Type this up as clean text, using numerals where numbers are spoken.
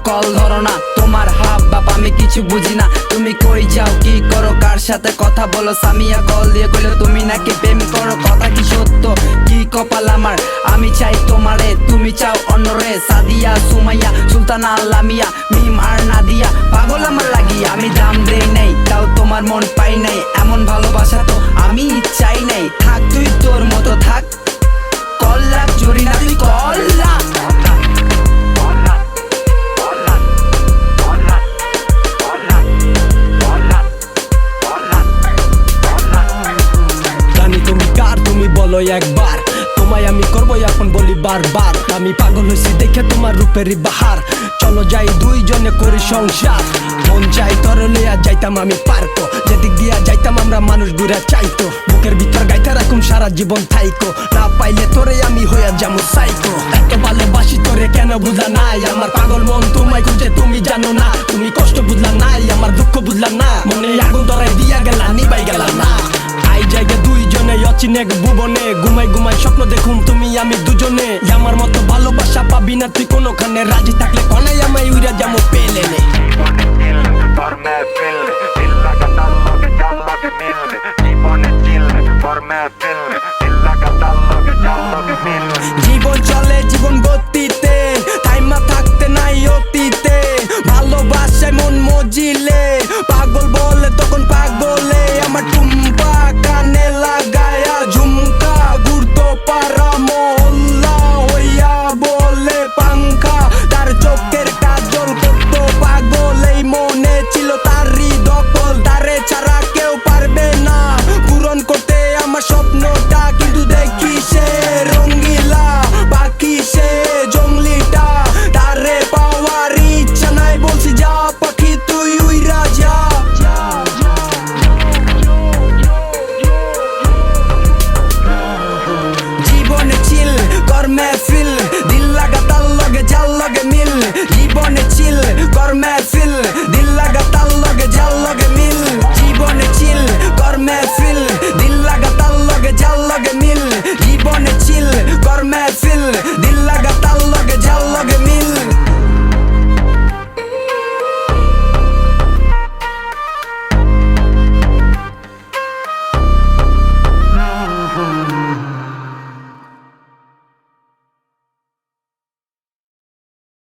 Call ধরো না, তোমার হাব বাপ আমি কিছু বুঝি না। তুমি কই যাও, কি করো, কার সাথে কথা বলো? সামিয়া কল দিয়ে কইলো তুমি নাকি প্রেম করো, কথা কি সত্য? কি কপাল আমার, আমি চাই তোমারে, তুমি চাও অন্যরে। সাদিয়া, সুমাইয়া, সুলতানা, লামিয়া, মিম আর নাদিয়া, পাগল আমার লাগিয়া। আমি দাম দেই নাই, তাও তোমার মন পাই নাই, এমন ভালোবাসা তো আমি চাই নাই। থাক তুই তোর মতো থাক, কল্লা জড়ি না তুই কল্লা। বলো একবার, তোমায় আমি করবো এখন বলি বারবার। আমি পাগল হয়েছি দেখে তোমার রূপেরই বাহার, চলো যাই দুইজনে করি সংসার। মন চাই তোর লইয়া যাইতাম আমি পার্ক, যেদিক দিয়া যাইতাম আমরা মানুষ ঘুরে চাইতো। বুকের ভিতর গাইতে রাখুম সারা জীবন থাইকো, না পাইলে তোরে আমি হইয়া যাবো সাইকো। এত ভালোবাসি তোরে কেন বুঝলা নাই, আমার পাগল মন তোমায় খুঁজে তুমি জানো না। তুমি কষ্ট বুঝলা নাই, আমার দুঃখ বুঝলা না, মনে আগুন ধরাই দিয়া গেলা নিবাই গেলা না। আই জায়গা দুইজনে অচিনে ভুবনে, ঘুমাই ঘুমাই স্বপ্ন দেখুম তুমি আমি দুজনে। আমার মতো ভালোবাসা পাবি না তুই কোনোখানে, রাজি থাকলে কনাই আমায় উইরা যাবো পেলে নে। জীবন চলে জীবন গতিতে, টাইমা থাকতে নাই অতীতে, ভালোবাসায় মন মজিলে।